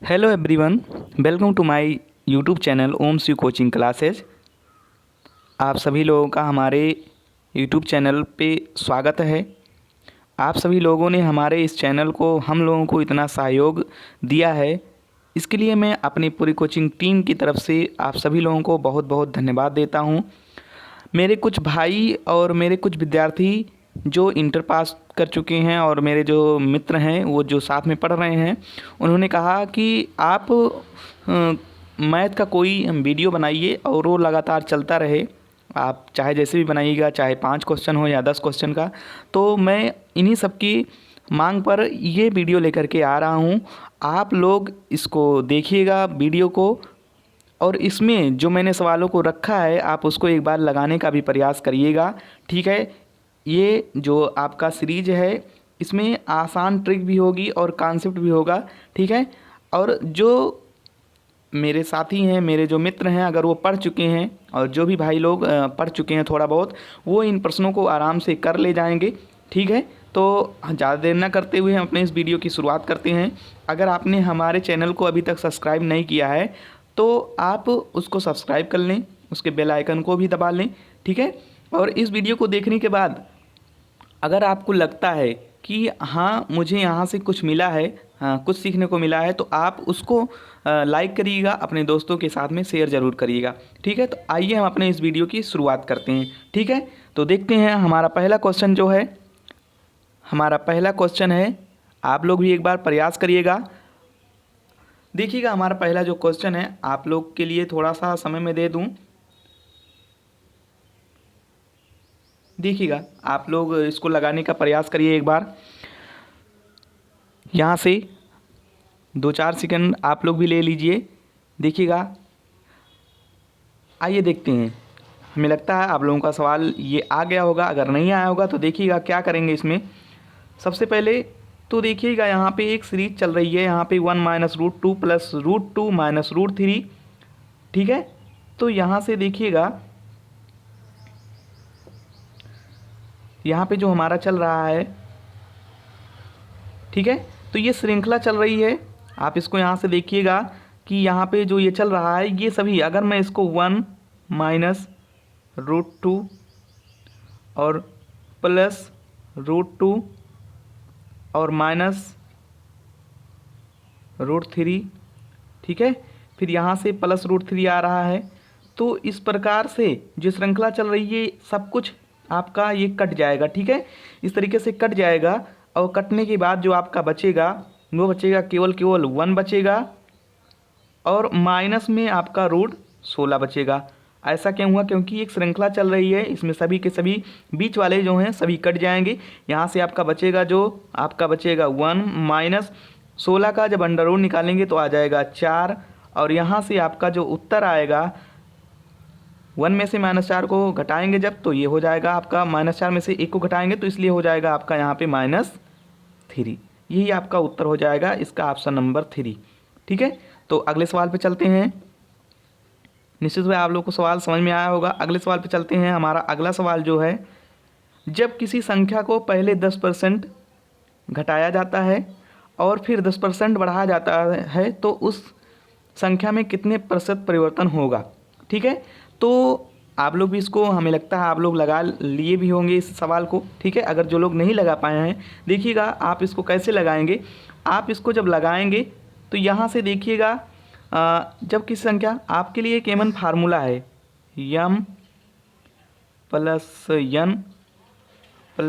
Hello everyone, welcome to my YouTube channel Om Shiv coaching classes. आप सभी लोगों का हमारे यूट्यूब चैनल पे स्वागत है। आप सभी लोगों ने हमारे इस चैनल को हम लोगों को इतना सहयोग दिया है, इसके लिए मैं अपनी पूरी कोचिंग टीम की तरफ से आप सभी लोगों को बहुत बहुत धन्यवाद देता हूँ। मेरे कुछ भाई और मेरे कुछ विद्यार्थी जो इंटर पास कर चुके हैं और मेरे जो मित्र हैं वो जो साथ में पढ़ रहे हैं, उन्होंने कहा कि आप मैथ का कोई वीडियो बनाइए और वो लगातार चलता रहे। आप चाहे जैसे भी बनाइएगा, चाहे 5 क्वेश्चन हो या 10 क्वेश्चन का। तो मैं इन्हीं सब की मांग पर ये वीडियो लेकर के आ रहा हूँ। आप लोग इसको देखिएगा वीडियो को, और इसमें जो मैंने सवालों को रखा है आप उसको एक बार लगाने का भी प्रयास करिएगा, ठीक है। ये जो आपका सीरीज है इसमें आसान ट्रिक भी होगी और कॉन्सेप्ट भी होगा, ठीक है। और जो मेरे साथी हैं, मेरे जो मित्र हैं, अगर वो पढ़ चुके हैं और जो भी भाई लोग पढ़ चुके हैं थोड़ा बहुत, वो इन प्रश्नों को आराम से कर ले जाएंगे, ठीक है। तो ज़्यादा देर ना करते हुए हम अपने इस वीडियो की शुरुआत करते हैं। अगर आपने हमारे चैनल को अभी तक सब्सक्राइब नहीं किया है तो आप उसको सब्सक्राइब कर लें, उसके बेल आइकन को भी दबा लें, ठीक है। और इस वीडियो को देखने के बाद अगर आपको लगता है कि हाँ मुझे यहाँ से कुछ मिला है, हाँ कुछ सीखने को मिला है, तो आप उसको लाइक करिएगा, अपने दोस्तों के साथ में शेयर ज़रूर करिएगा, ठीक है। तो आइए हम अपने इस वीडियो की शुरुआत करते हैं, ठीक है। तो देखते हैं हमारा पहला क्वेश्चन जो है। हमारा पहला क्वेश्चन है, आप लोग भी एक बार प्रयास करिएगा। देखिएगा हमारा पहला जो क्वेश्चन है, आप लोग के लिए थोड़ा सा समय मैं दे दूँ। देखिएगा आप लोग इसको लगाने का प्रयास करिए एक बार। यहाँ से 2-4 सेकंड आप लोग भी ले लीजिए। देखिएगा, आइए देखते हैं। हमें लगता है आप लोगों का सवाल ये आ गया होगा, अगर नहीं आया होगा तो देखिएगा क्या करेंगे इसमें। सबसे पहले तो देखिएगा यहाँ पे एक सीरीज चल रही है, यहाँ पे 1 - √2 + √2 - √3, ठीक है। तो यहाँ से देखिएगा, यहाँ पे जो हमारा चल रहा है, ठीक है। तो ये श्रृंखला चल रही है। आप इसको यहाँ से देखिएगा कि यहाँ पे जो ये चल रहा है ये सभी, अगर मैं इसको 1 - √2 और +√2 और -√3, ठीक है, फिर यहाँ से +√3 आ रहा है। तो इस प्रकार से जो श्रृंखला चल रही है सब कुछ आपका ये कट जाएगा, ठीक है। इस तरीके से कट जाएगा और कटने के बाद जो आपका बचेगा वो बचेगा केवल 1 बचेगा और माइनस में आपका √16 बचेगा। ऐसा क्यों हुआ? क्योंकि एक श्रृंखला चल रही है, इसमें सभी के सभी बीच वाले जो हैं सभी कट जाएंगे। यहाँ से आपका बचेगा 1 - 16 का जब अंडर रूट निकालेंगे तो आ जाएगा 4, और यहाँ से आपका जो उत्तर आएगा 1 में से -4 को घटाएंगे जब, तो ये हो जाएगा आपका -4 में से 1 को घटाएंगे तो इसलिए हो जाएगा आपका यहाँ पे -3। यही आपका उत्तर हो जाएगा, इसका ऑप्शन नंबर 3, ठीक है। तो अगले सवाल पे चलते हैं। निश्चित रूप से आप लोग को सवाल समझ में आया होगा। अगले सवाल पे चलते हैं। हमारा अगला सवाल जो है, जब किसी संख्या को पहले 10% घटाया जाता है और फिर 10% बढ़ाया जाता है तो उस संख्या में कितने प्रतिशत परिवर्तन होगा, ठीक है। तो आप लोग भी इसको, हमें लगता है आप लोग लगा लिए भी होंगे इस सवाल को, ठीक है। अगर जो लोग नहीं लगा पाए हैं, देखिएगा आप इसको कैसे लगाएंगे। आप इसको जब लगाएंगे तो यहाँ से देखिएगा, जब किसी संख्या, आपके लिए एक एमन फार्मूला है, m + n + m ×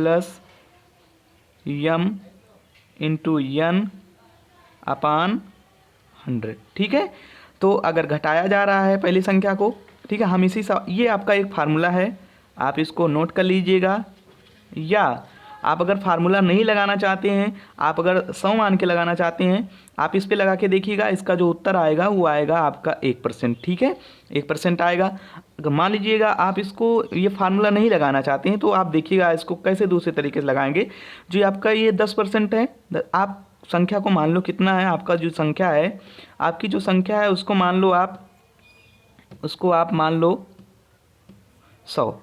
n/100, ठीक है। तो अगर घटाया जा रहा है पहली संख्या को, ठीक है, हम ये आपका एक फार्मूला है, आप इसको नोट कर लीजिएगा। या आप अगर फार्मूला नहीं लगाना चाहते हैं, आप अगर 100 मान के लगाना चाहते हैं, आप इस पे लगा के देखिएगा, इसका जो उत्तर आएगा वो आएगा आपका 1%, ठीक है, 1% आएगा। अगर मान लीजिएगा आप इसको ये फार्मूला नहीं लगाना चाहते हैं तो आप देखिएगा इसको कैसे दूसरे तरीके से लगाएंगे। जो आपका ये 10% है, आप संख्या को मान लो कितना है, आपका जो संख्या है, आपकी जो संख्या है उसको मान लो आप मान लो 100,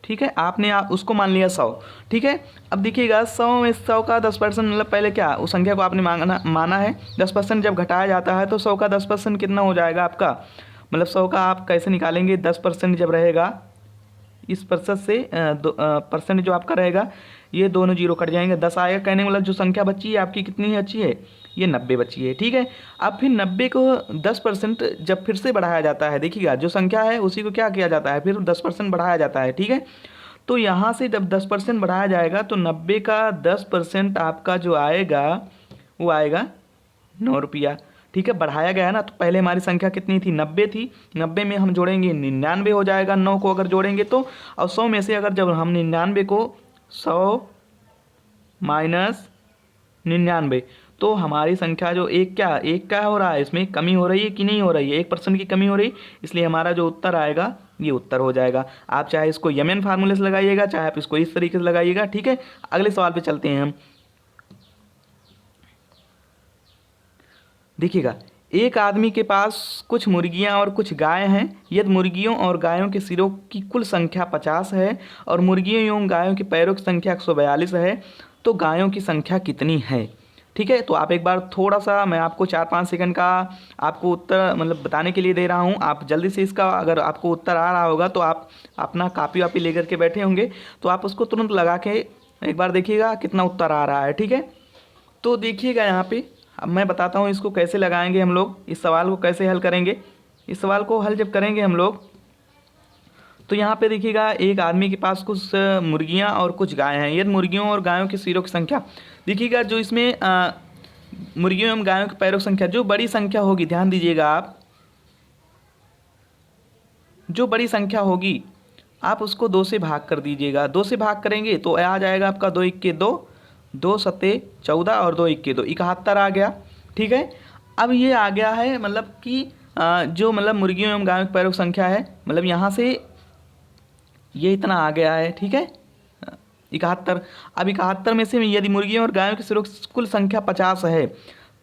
ठीक है, आपने उसको मान लिया 100। ठीक है, अब देखिएगा 100 में 100 का 10% मतलब पहले क्या उस संख्या को आपने माना है 10% जब घटाया जाता है तो 100 का 10% कितना हो जाएगा आपका, मतलब 100 का आप कैसे निकालेंगे, 10% जब रहेगा इस प्रतिशत से परसेंट जो आपका रहेगा ये दोनों जीरो कट जाएंगे, 10 आएगा। कहने मतलब जो संख्या बची है आपकी कितनी अच्छी है, ये 90 बची है। ठीक है, अब फिर 90 को 10% जब फिर से बढ़ाया जाता है, देखिएगा जो संख्या है उसी को क्या किया जाता है, फिर 10% बढ़ाया जाता है। ठीक है, तो यहाँ से जब 10% बढ़ाया जाएगा तो 90 का 10% आपका जो आएगा वो आएगा 9 रुपया। ठीक है, बढ़ाया गया है ना, तो पहले हमारी संख्या कितनी थी, 90 थी, 90 में हम जोड़ेंगे 99 हो जाएगा 9 को अगर जोड़ेंगे तो, और 100 में से अगर जब हम 99 को 100 माइनस 99 तो हमारी संख्या जो एक क्या हो रहा है, इसमें कमी हो रही है कि नहीं हो रही है, 1% की कमी हो रही है, इसलिए हमारा जो उत्तर आएगा ये उत्तर हो जाएगा। आप चाहे इसको यमन फार्मूले से लगाइएगा, चाहे आप इसको इस तरीके से लगाइएगा। ठीक है, अगले सवाल पे चलते हैं हम। देखिएगा, एक आदमी के पास कुछ मुर्गियां और कुछ गाय हैं। यदि मुर्गियों और गायों के सिरों की कुल संख्या 50 है और मुर्गियों एवं गायों के पैरों की संख्या 142 है तो गायों की संख्या कितनी है। ठीक है, तो आप एक बार थोड़ा सा मैं आपको 4-5 सेकंड का आपको उत्तर मतलब बताने के लिए दे रहा हूँ। आप जल्दी से इसका अगर आपको उत्तर आ रहा होगा तो आप अपना कापी वापी लेकर के बैठे होंगे तो आप उसको तुरंत लगा के एक बार देखिएगा कितना उत्तर आ रहा है। ठीक है, तो देखिएगा यहाँ पे अब मैं बताता हूँ इसको कैसे लगाएंगे हम लोग, इस सवाल को कैसे हल करेंगे। इस सवाल को हल जब करेंगे हम लोग तो यहाँ पे देखिएगा एक आदमी के पास कुछ मुर्गियाँ और कुछ गाय हैं। यदि मुर्गियों और गायों के सिरों की संख्या, देखिएगा जो इसमें मुर्गियों एवं गायों के पैरों की संख्या जो बड़ी संख्या होगी, ध्यान दीजिएगा आप, जो बड़ी संख्या होगी आप उसको 2 से भाग कर दीजिएगा। 2 से भाग करेंगे तो आ जाएगा आपका 2 इक्के 2, 2 सत्ते 14 और 2 इक्के 2, 71 आ गया। ठीक है, अब ये आ गया है मतलब कि जो मतलब मुर्गियों एवं गायों के पैरों की संख्या है, मतलब यहाँ से ये इतना आ गया है। ठीक है, 71। अब 71 में से यदि मुर्गियों और गायों के सिरों की कुल संख्या 50 है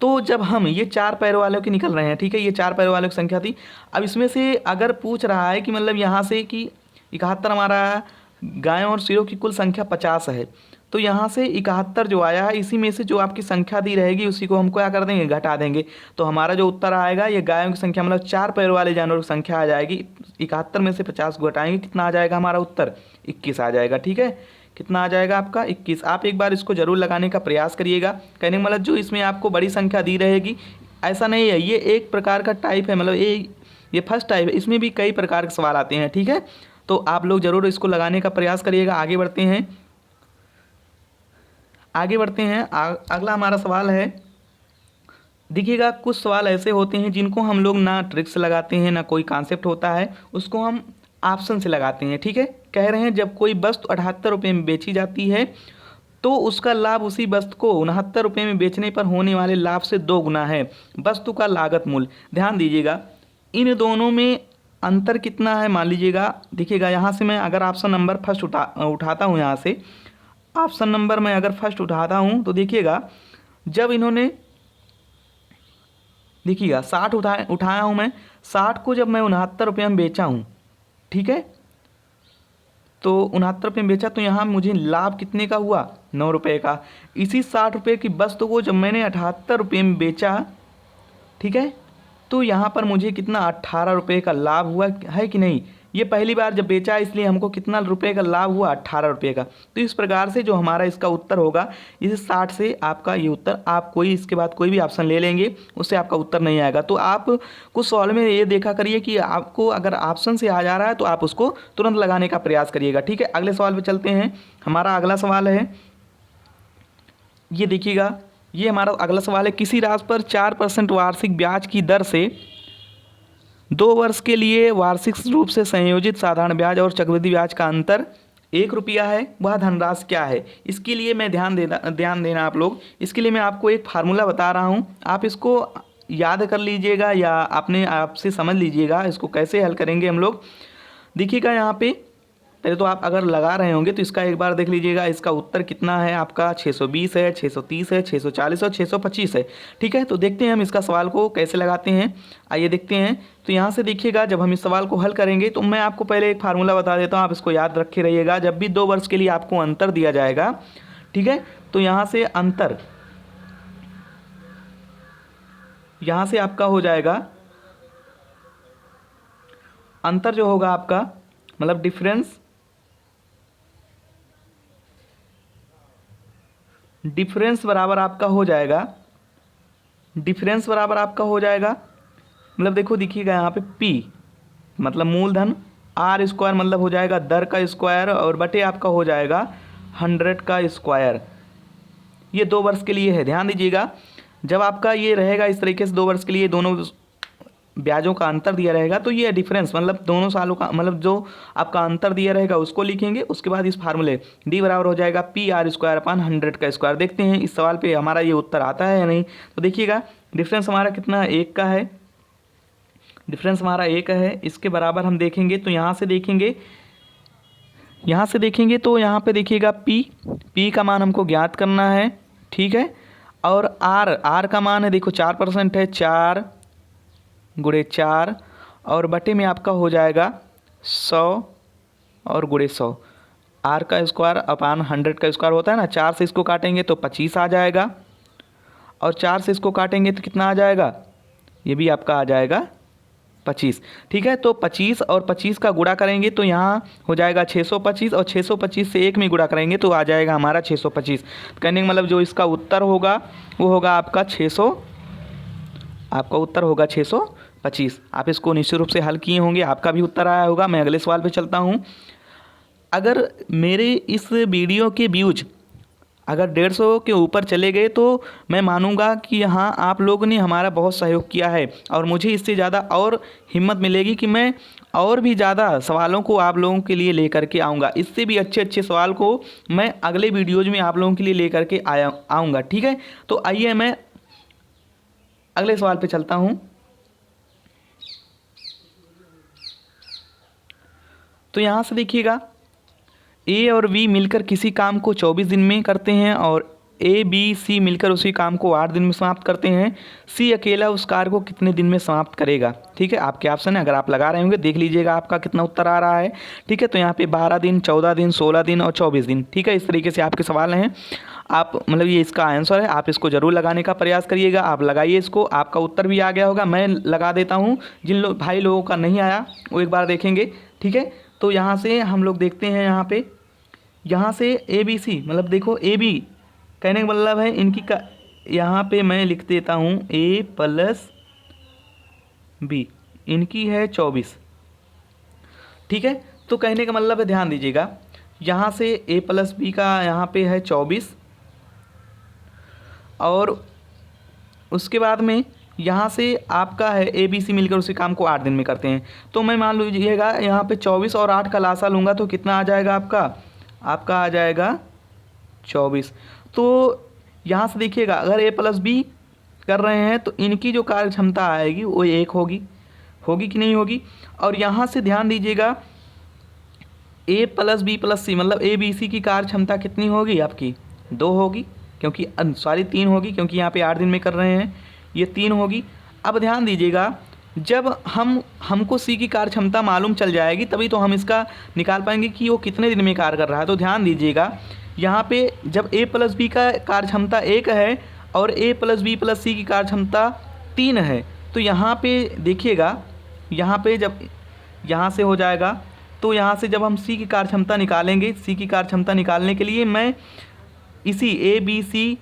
तो जब हम ये 4 पैरों वालों की निकल रहे हैं, ठीक है, ये 4 पैरों वालों की संख्या थी। अब इसमें से अगर पूछ रहा है कि मतलब यहाँ से कि 71 हमारा गायों और सिरों की कुल संख्या 50 है तो यहाँ से 71 जो आया है इसी में से जो आपकी संख्या दी रहेगी उसी को हम क्या कर देंगे, घटा देंगे। तो हमारा जो उत्तर आएगा ये गायों की संख्या मतलब 4 पैरों वाले जानवरों की संख्या आ जाएगी। 71 में से 50 को घटाएंगे, कितना आ जाएगा हमारा उत्तर, 21 आ जाएगा। ठीक है, कितना आ जाएगा आपका 21। आप एक बार इसको ज़रूर लगाने का प्रयास करिएगा। कहने का मतलब जो इसमें आपको बड़ी संख्या दी रहेगी ऐसा नहीं है, ये एक प्रकार का टाइप है, मतलब ये फर्स्ट टाइप है, इसमें भी कई प्रकार के सवाल आते हैं। ठीक है, तो आप लोग ज़रूर इसको लगाने का प्रयास करिएगा। आगे बढ़ते हैं, अगला हमारा सवाल है। देखिएगा कुछ सवाल ऐसे होते हैं जिनको हम लोग ना ट्रिक से लगाते हैं ना कोई कॉन्सेप्ट होता है, उसको हम ऑप्शन से लगाते हैं। ठीक है, कह रहे हैं जब कोई वस्तु 78 रुपये में बेची जाती है तो उसका लाभ उसी वस्तु को 69 रुपये में बेचने पर होने वाले लाभ से 2 गुना है। वस्तु का लागत मूल्य, ध्यान दीजिएगा इन दोनों में अंतर कितना है मान लीजिएगा। देखिएगा यहाँ से मैं अगर ऑप्शन नंबर फर्स्ट उठाता हूँ, यहाँ से ऑप्शन नंबर मैं अगर फर्स्ट उठाता हूँ तो देखिएगा जब इन्होंने देखिएगा 60 उठाया हूँ मैं, 60 को जब मैं 69 रुपये में बेचा हूँ, ठीक है, तो 69 रुपये में बेचा तो यहाँ मुझे लाभ कितने का हुआ, 9 रुपये का। इसी 60 रुपये की वस्तु को जब मैंने 78 रुपये में बेचा, ठीक है, तो यहाँ पर मुझे कितना 18 रुपये का लाभ हुआ है कि नहीं। ये पहली बार जब बेचा इसलिए हमको कितना रुपये का लाभ हुआ, 18 रुपये का। तो इस प्रकार से जो हमारा इसका उत्तर होगा, इस 60 से आपका ये उत्तर, आप कोई इसके बाद कोई भी ऑप्शन ले लेंगे उससे आपका उत्तर नहीं आएगा। तो आप कुछ सवाल में ये देखा करिए कि आपको अगर ऑप्शन से आ जा रहा है तो आप उसको तुरंत लगाने का प्रयास करिएगा। ठीक है, अगले सवाल पर चलते हैं। हमारा अगला सवाल है, ये देखिएगा, ये हमारा अगला सवाल है। किसी राशि पर 4% वार्षिक ब्याज की दर से 2 वर्ष के लिए वार्षिक रूप से संयोजित साधारण ब्याज और चक्रवृद्धि ब्याज का अंतर 1 रुपया है, वह धनराशि क्या है। इसके लिए मैं ध्यान देना आप लोग, इसके लिए मैं आपको एक फार्मूला बता रहा हूँ, आप इसको याद कर लीजिएगा या अपने आप से समझ लीजिएगा इसको कैसे हल करेंगे हम लोग। देखिएगा यहाँ पे पहले तो आप अगर लगा रहे होंगे तो इसका एक बार देख लीजिएगा, इसका उत्तर कितना है आपका 620 है, 630 है, 640 और 625 है। ठीक है, तो देखते हैं हम इसका सवाल को कैसे लगाते हैं, आइए देखते हैं। तो यहाँ से देखिएगा, जब हम इस सवाल को हल करेंगे तो मैं आपको पहले एक फार्मूला बता देता हूँ, आप इसको याद रखे रहिएगा। जब भी 2 वर्ष के लिए आपको अंतर दिया जाएगा, ठीक है, तो यहाँ से अंतर, यहाँ से आपका हो जाएगा अंतर जो होगा आपका, मतलब डिफरेंस बराबर आपका हो जाएगा, डिफरेंस बराबर आपका हो जाएगा, मतलब देखो दिखिएगा यहाँ पे P मतलब मूलधन, R स्क्वायर मतलब हो जाएगा दर का स्क्वायर, और बटे आपका हो जाएगा 100 का स्क्वायर। ये 2 वर्ष के लिए है, ध्यान दीजिएगा। जब आपका ये रहेगा इस तरीके से 2 वर्ष के लिए दोनों ब्याजों का अंतर दिया रहेगा, तो ये डिफरेंस मतलब दोनों सालों का, मतलब जो आपका अंतर दिया रहेगा उसको लिखेंगे। उसके बाद इस फार्मूले D बराबर हो जाएगा PR स्क्वायर अपान 100 का स्क्वायर। देखते हैं इस सवाल पे हमारा ये उत्तर आता है या नहीं। तो देखिएगा डिफरेंस हमारा कितना 1 का है, डिफरेंस हमारा 1 है। इसके बराबर हम देखेंगे तो यहाँ से देखेंगे, यहाँ से देखेंगे तो यहाँ पे देखिएगा P का मान हमको ज्ञात करना है, ठीक है। और R का मान है, देखो 4% है, 4 गुणे 4 और बटे में आपका हो जाएगा 100 और गुणे 100। R का स्क्वायर अपान 100 का स्क्वायर होता है ना, 4 से इसको काटेंगे तो 25 आ जाएगा, और 4 से इसको काटेंगे तो कितना आ जाएगा, ये भी आपका आ जाएगा 25। ठीक है, तो 25 और 25 का गुणा करेंगे तो यहाँ हो जाएगा 625, और 625 से 1 में गुणा करेंगे तो आ जाएगा हमारा 625। कहने का मतलब जो इसका उत्तर होगा वो होगा आपका 600, आपका उत्तर होगा 625। आप इसको निश्चित रूप से हल किए होंगे, आपका भी उत्तर आया होगा। मैं अगले सवाल पे चलता हूँ। अगर मेरे इस वीडियो के व्यूज अगर 150 के ऊपर चले गए तो मैं मानूंगा कि हाँ आप लोगों ने हमारा बहुत सहयोग किया है, और मुझे इससे ज़्यादा और हिम्मत मिलेगी कि मैं और भी ज़्यादा सवालों को आप लोगों के लिए लेकर के आऊँगा। इससे भी अच्छे अच्छे सवाल को मैं अगले वीडियोज़ में आप लोगों के लिए लेकर के आऊँगा। ठीक है, तो आइए मैं अगले सवाल पे चलता हूँ। तो यहाँ से देखिएगा, A और B मिलकर किसी काम को 24 दिन में करते हैं, और A, B, C मिलकर उसी काम को 8 दिन में समाप्त करते हैं। C अकेला उस कार्य को कितने दिन में समाप्त करेगा। ठीक है, आपके ऑप्शन है, अगर आप लगा रहे होंगे देख लीजिएगा आपका कितना उत्तर आ रहा है। ठीक है, तो यहाँ पे 12 दिन, 14 दिन, 16 दिन और 24 दिन। ठीक है, इस तरीके से आपके सवाल हैं। आप मतलब ये इसका आंसर है, आप इसको ज़रूर लगाने का प्रयास करिएगा। आप लगाइए इसको, आपका उत्तर भी आ गया होगा। मैं लगा देता हूँ, जिन भाई लोगों का नहीं आया वो एक बार देखेंगे। ठीक है, तो यहाँ से हम लोग देखते हैं, यहाँ से ABC मतलब देखो AB कहने का मतलब है इनकी का, यहाँ पे मैं लिख देता हूँ A + B, इनकी है 24। ठीक है, तो कहने का मतलब है, ध्यान दीजिएगा, यहाँ से A + B का यहाँ पे है 24, और उसके बाद में यहाँ से आपका है ABC मिलकर उसी काम को 8 दिन में करते हैं। तो मैं मान लीजिएगा यहाँ पे 24 और 8 का लासा लूँगा तो कितना आ जाएगा आपका आ जाएगा 24। तो यहाँ से देखिएगा, अगर A + B कर रहे हैं तो इनकी जो कार्य क्षमता आएगी वो 1 होगी कि नहीं होगी। और यहाँ से ध्यान दीजिएगा, A + B + C मतलब ABC की कार्य क्षमता कितनी होगी आपकी, 2 होगी, क्योंकि सॉरी 3 होगी, क्योंकि यहाँ पे 8 दिन में कर रहे हैं, ये 3 होगी। अब ध्यान दीजिएगा, जब हमको C की कार्य क्षमता मालूम चल जाएगी तभी तो हम इसका निकाल पाएंगे कि वो कितने दिन में कार्य कर रहा है। तो ध्यान दीजिएगा, यहाँ पे जब A + B का कार्य क्षमता 1 है और A + B + C की कार्य क्षमता 3 है, तो यहाँ पे देखिएगा, यहाँ पे जब यहाँ से हो जाएगा तो यहाँ से जब हम C की कार्य क्षमता निकालेंगे, C की कार्य क्षमता निकालने के लिए मैं इसी ABC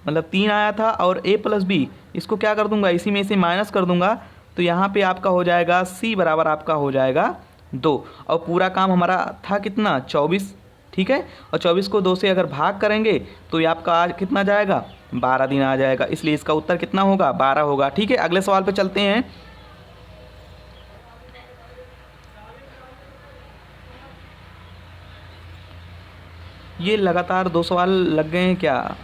मतलब 3 आया था और A + B इसको क्या कर दूंगा, इसी में से माइनस कर दूंगा, तो यहाँ पे आपका हो जाएगा C बराबर आपका हो जाएगा 2, और पूरा काम हमारा था कितना 24। ठीक है, और 24 को 2 से अगर भाग करेंगे तो ये आपका आज कितना जाएगा 12 दिन आ जाएगा, इसलिए इसका उत्तर कितना होगा 12 होगा। ठीक है, अगले सवाल पे चलते हैं। ये लगातार 2 सवाल लग गए हैं क्या?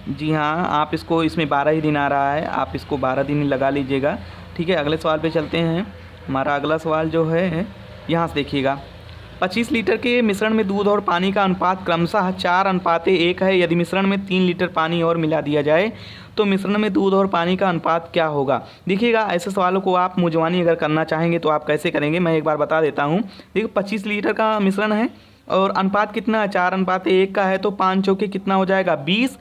जी हाँ, आप इसको, इसमें 12 ही दिन आ रहा है, आप इसको 12 दिन ही लगा लीजिएगा। ठीक है, अगले सवाल पे चलते हैं। हमारा अगला सवाल जो है यहाँ से देखिएगा, 25 लीटर के मिश्रण में दूध और पानी का अनुपात क्रमशः 4:1 है। यदि मिश्रण में 3 लीटर पानी और मिला दिया जाए तो मिश्रण में दूध और पानी का अनुपात क्या होगा। देखिएगा, ऐसे सवालों को आप मुंजवानी अगर करना चाहेंगे तो आप कैसे करेंगे, मैं एक बार बता देता हूँ। देखिए 25 लीटर का मिश्रण है और अनुपात कितना है, 4:1 का है, तो 5 चौके कितना हो जाएगा 20।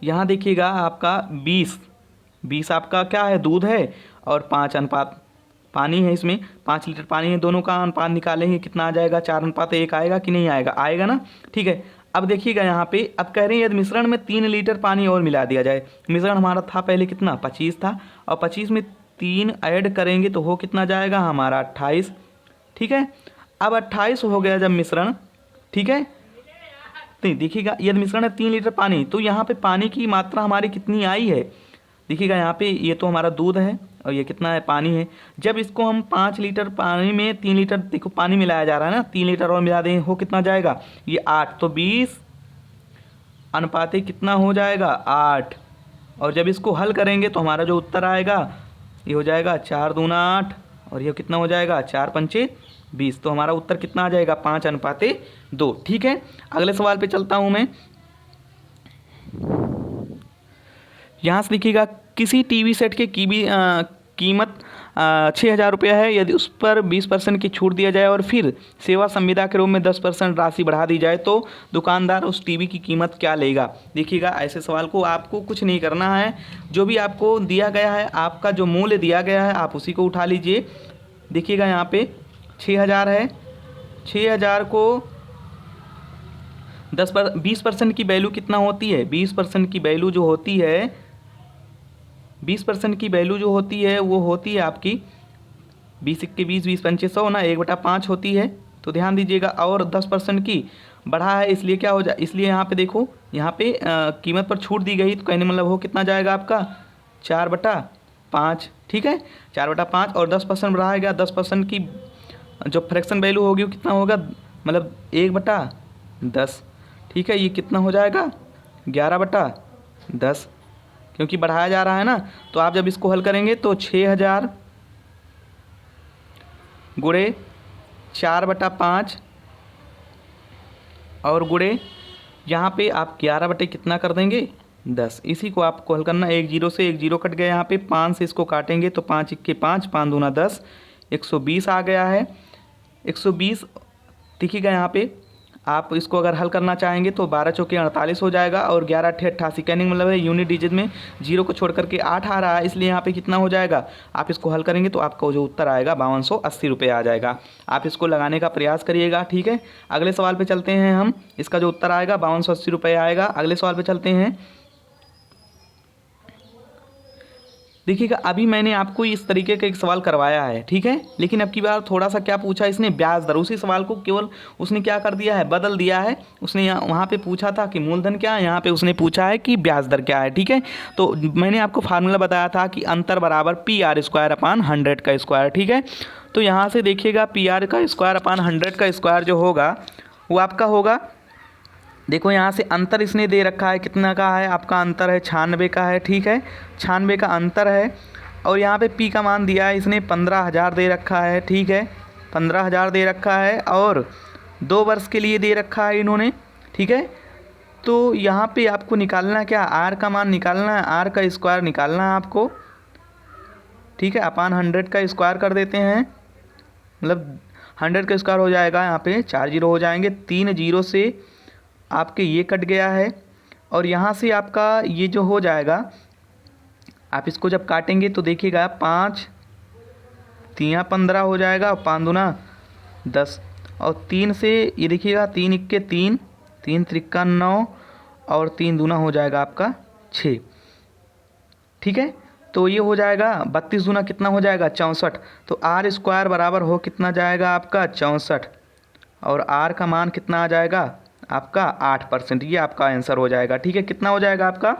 यहाँ देखिएगा आपका 20 आपका क्या है, दूध है, और 5 अनुपात पानी है। इसमें 5 लीटर पानी है, दोनों का अनुपात निकालेंगे कितना आ जाएगा, 4:1 आएगा कि नहीं आएगा, आएगा ना। ठीक है, अब देखिएगा यहाँ पे, अब कह रहे हैं यदि मिश्रण में 3 लीटर पानी और मिला दिया जाए। मिश्रण हमारा था पहले कितना, 25 था, और 25 में 3 ऐड करेंगे तो हो कितना जाएगा हमारा 28। ठीक है, अब 28 हो गया जब मिश्रण। ठीक है, तो देखिएगा यदि मिश्रण है 3 लीटर पानी, तो यहाँ पे पानी की मात्रा हमारी कितनी आई है। देखिएगा यहाँ पे ये तो हमारा दूध है और ये कितना है, पानी है। जब इसको हम 5 लीटर पानी में 3 लीटर देखो पानी मिलाया जा रहा है ना, 3 लीटर और मिला दें हो कितना जाएगा, ये 8, तो 20 अनुपाते कितना हो जाएगा 8। और जब इसको हल करेंगे तो हमारा जो उत्तर आएगा ये हो जाएगा 4 दूना 8, और ये कितना हो जाएगा 4 पंचे 20। तो हमारा उत्तर कितना आ जाएगा 5:2। ठीक है, अगले सवाल पे चलता हूँ मैं। यहाँ से देखिएगा, किसी टीवी सेट की कीमत 6,000 रुपया है। यदि उस पर 20% की छूट दिया जाए और फिर सेवा संविदा के रूप में 10% राशि बढ़ा दी जाए तो दुकानदार उस टीवी की कीमत क्या लेगा। देखिएगा, ऐसे सवाल को आपको कुछ नहीं करना है, जो भी आपको दिया गया है, आपका जो मूल्य दिया गया है आप उसी को उठा लीजिए। देखिएगा यहाँ पे 6,000 है, 6,000 को 20% की वैल्यू कितना होती है, 20% की वैल्यू जो होती है, 20% की वैल्यू जो होती है वो होती है आपकी 20 के 20, 20 पंचे 100 ना, 1/5 होती है। तो ध्यान दीजिएगा, और 10% की बढ़ा है, इसलिए क्या हो जाए, इसलिए यहाँ पे देखो, यहाँ पे कीमत पर छूट दी गई, तो कहने मतलब हो कितना जाएगा आपका 4/5। ठीक है, 4/5, और 10% बढ़ाएगा, 10% की जो फ्रैक्शन वैल्यू होगी वो कितना होगा, मतलब 1/10। ठीक है, ये कितना हो जाएगा 11/10, क्योंकि बढ़ाया जा रहा है ना। तो आप जब इसको हल करेंगे तो 6,000 गुणे 4/5 और गुणे यहाँ पे आप 11 कितना कर देंगे 10। इसी को आपको हल करना, 1 0 से 1 0 कट गया, यहाँ पे 5 से इसको काटेंगे तो 5 1 5, 5 दूना 10, 120 आ गया है। 120 देखिएगा यहाँ पे, आप इसको अगर हल करना चाहेंगे तो 12 चौके 48 हो जाएगा, और 11 अट्ठे 88, कहने का मतलब है यूनिट डिजिट में 0 को छोड़ करके 8 आ रहा है, इसलिए यहाँ पे कितना हो जाएगा, आप इसको हल करेंगे तो आपका जो उत्तर आएगा 5280 रुपये आ जाएगा। आप इसको लगाने का प्रयास करिएगा। ठीक है, अगले सवाल पे चलते हैं हम, इसका जो उत्तर आएगा 5280 रुपये आएगा। अगले सवाल पे चलते हैं। देखिएगा, अभी मैंने आपको इस तरीके का एक सवाल करवाया है, ठीक है, लेकिन अब की बार थोड़ा सा क्या पूछा इसने, ब्याज दर। उसी सवाल को केवल उसने क्या कर दिया है, बदल दिया है। उसने यहाँ वहाँ पे पूछा था कि मूलधन क्या है, यहाँ पे उसने पूछा है कि ब्याज दर क्या है। ठीक है, तो मैंने आपको फार्मूला बताया था कि अंतर बराबर PR² / 100 का स्क्वायर। ठीक है, तो यहाँ से देखिएगा PR² / 100 का स्क्वायर जो होगा वो आपका होगा, देखो यहाँ से अंतर इसने दे रखा है, कितना का है आपका अंतर है 96 का है। ठीक है, 96 का अंतर है, और यहाँ पे P का मान दिया है इसने 15,000 दे रखा है। ठीक है, 15,000 दे रखा है, और 2 वर्ष के लिए दे रखा है इन्होंने। ठीक है, तो यहाँ पे आपको निकालना क्या, R का मान निकालना है, R का स्क्वायर निकालना है आपको। ठीक है, / 100 का स्क्वायर कर देते हैं, मतलब 100 का स्क्वायर हो जाएगा, यहाँ पे 4 0 हो जाएंगे, 3 0 से आपके ये कट गया है, और यहाँ से आपका ये जो हो जाएगा, आप इसको जब काटेंगे तो देखिएगा 5 3 15 हो जाएगा, 5 दूना 10, और 3 से ये देखिएगा 3 1 3, 3 3 9, और 3 दूना हो जाएगा आपका 6। ठीक है, तो ये हो जाएगा 32 दूना कितना हो जाएगा 64। तो R² बराबर हो कितना जाएगा आपका 64, और R का मान कितना आ जाएगा आपका 8%। ये आपका आंसर हो जाएगा। ठीक है, कितना हो जाएगा आपका,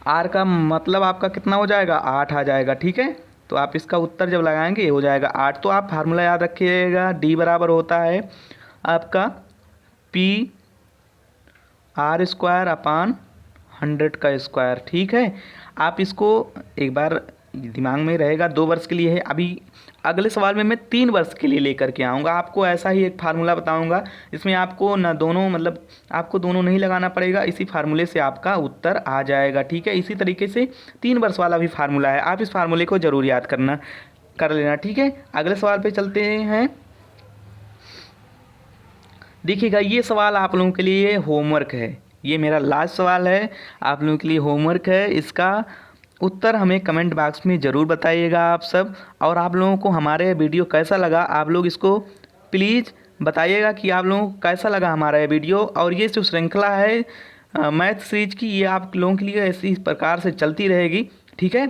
R का मतलब आपका कितना हो जाएगा 8 आ जाएगा। ठीक है, तो आप इसका उत्तर जब लगाएंगे ये हो जाएगा 8। तो आप फार्मूला याद रखिएगा, D बराबर होता है आपका PR² / 100 का स्क्वायर। ठीक है, आप इसको एक बार दिमाग में रहेगा 2 वर्ष के लिए है। अभी अगले सवाल में मैं 3 वर्ष के लिए लेकर के आऊँगा, आपको ऐसा ही एक फार्मूला बताऊँगा। इसमें आपको ना दोनों मतलब आपको दोनों नहीं लगाना पड़ेगा, इसी फार्मूले से आपका उत्तर आ जाएगा। ठीक है, इसी तरीके से 3 वर्ष वाला भी फार्मूला है, आप इस फार्मूले को ज़रूर याद कर लेना। ठीक है, अगले सवाल पे चलते हैं। देखिएगा, ये सवाल आप लोगों के लिए होमवर्क है, ये मेरा लास्ट सवाल है, आप लोगों के लिए होमवर्क है। इसका उत्तर हमें कमेंट बॉक्स में ज़रूर बताइएगा आप सब। और आप लोगों को हमारे वीडियो कैसा लगा, आप लोग इसको प्लीज़ बताइएगा कि आप लोगों को कैसा लगा हमारा ये वीडियो। और ये जो श्रृंखला है मैथ सीरीज की, ये आप लोगों के लिए इसी प्रकार से चलती रहेगी। ठीक है।